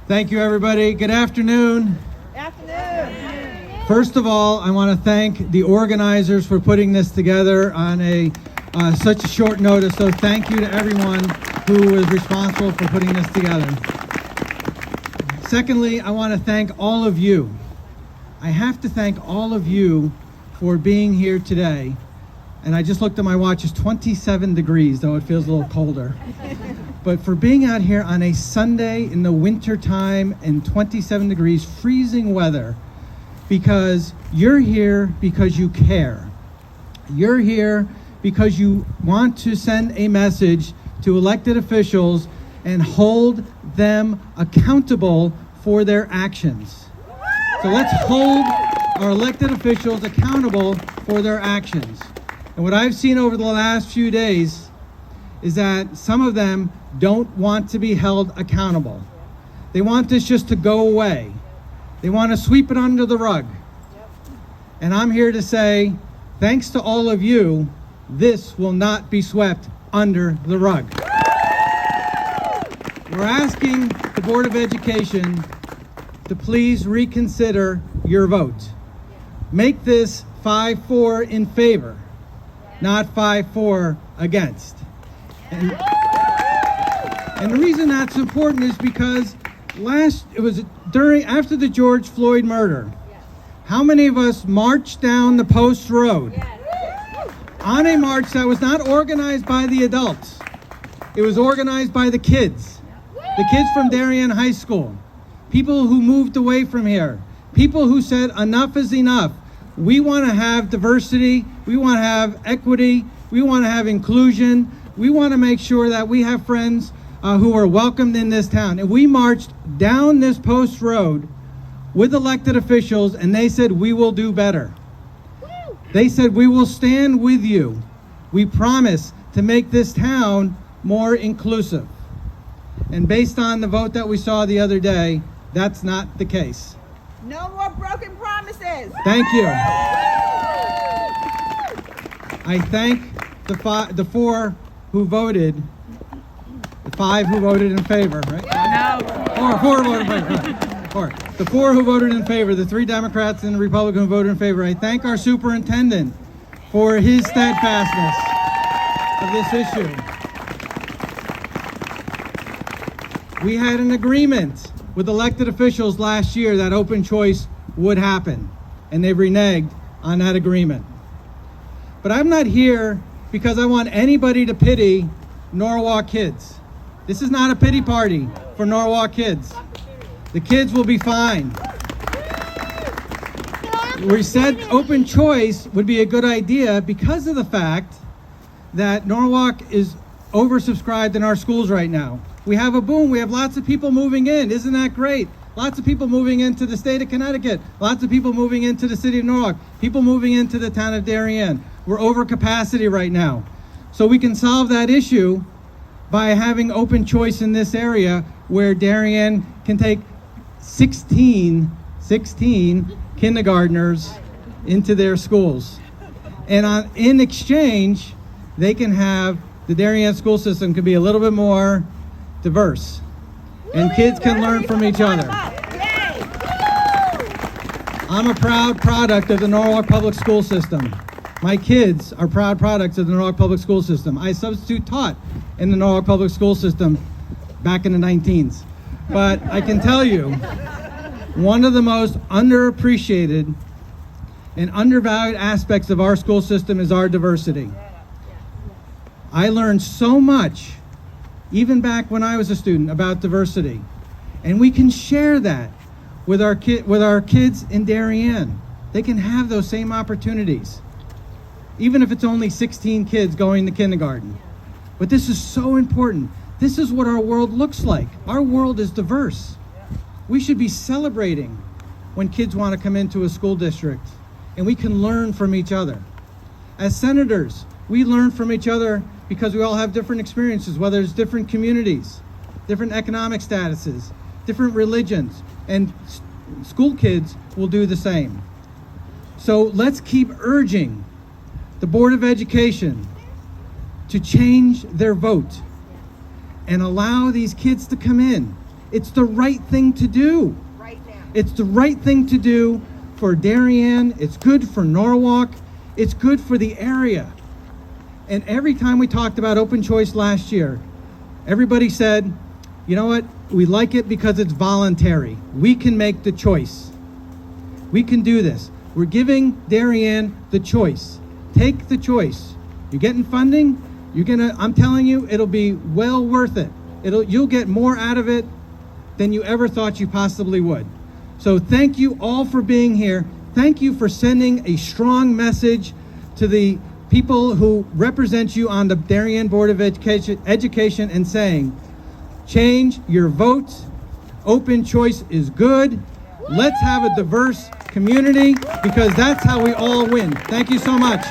Thank you, everybody. Good afternoon. Afternoon. First of all, I want to thank the organizers for putting this together on such a short notice. So thank you to everyone who was responsible for putting this together. Secondly, I want to thank all of you. I have to thank all of you for being here today. And I just looked at my watch, it's 27 degrees, though it feels a little colder. But for being out here on a Sunday in the winter time and 27 degrees, freezing weather, because you're here because you care. You're here because you want to send a message to elected officials and hold them accountable for their actions. So let's hold our elected officials accountable for their actions. And what I've seen over the last few days is that some of them don't want to be held accountable. They want this just to go away. They want to sweep it under the rug. And I'm here to say, thanks to all of you, this will not be swept under the rug. We're asking the Board of Education to please reconsider your vote. Make this 5-4 in favor, not 5-4 against. And the reason that's important is because after the George Floyd murder, how many of us marched down the Post Road on a march that was not organized by the adults? It was organized by the kids from Darien High School, people who moved away from here, people who said enough is enough. We want to have diversity, we want to have equity, we want to have inclusion, we want to make sure that we have friends who are welcomed in this town. And we marched down this Post Road with elected officials, and they said, we will do better. They said, we will stand with you. We promise to make this town more inclusive. And based on the vote that we saw the other day, that's not the case. No more broken promises. Thank you. I thank the five who voted in favor, right? No. Four voted in favor. Four. The 4 who voted in favor, the 3 Democrats and the Republican who voted in favor. I thank our superintendent for his steadfastness of this issue. We had an agreement with elected officials last year that open choice would happen, and they reneged on that agreement. But I'm not here because I want anybody to pity Norwalk kids. This is not a pity party for Norwalk kids. The kids will be fine. We said open choice would be a good idea because of the fact that Norwalk is oversubscribed in our schools right now. We have a boom. We have lots of people moving in. Isn't that great? Lots of people moving into the state of Connecticut. Lots of people moving into the city of Norwalk. People moving into the town of Darien. We're over capacity right now. So we can solve that issue by having open choice in this area where Darien can take 16 kindergartners into their schools. And in exchange, they can have, the Darien school system can be a little bit more diverse. And kids can learn from each other. I'm a proud product of the Norwalk Public School System. My kids are proud products of the Norwalk Public School System. I substitute taught in the Norwalk Public School System back in the 19s. But I can tell you, one of the most underappreciated and undervalued aspects of our school system is our diversity. I learned so much, even back when I was a student, about diversity. And we can share that with our kids in Darien. They can have those same opportunities, even if it's only 16 kids going to kindergarten. But this is so important. This is what our world looks like. Our world is diverse. We should be celebrating when kids want to come into a school district, and we can learn from each other. As senators, we learn from each other because we all have different experiences, whether it's different communities, different economic statuses, different religions, and school kids will do the same. So let's keep urging the Board of Education to change their vote and allow these kids to come in. It's the right thing to do. Right now. It's the right thing to do for Darien. It's good for Norwalk. It's good for the area. And every time we talked about open choice last year, everybody said, you know what? We like it because it's voluntary. We can make the choice. We can do this. We're giving Darien the choice. Take the choice. You're getting funding. I'm telling you, it'll be well worth it. You'll get more out of it than you ever thought you possibly would. So thank you all for being here. Thank you for sending a strong message to the people who represent you on the Darien Board of Education and saying, change your votes. Open choice is good. Let's have a diverse community because that's how we all win. Thank you so much.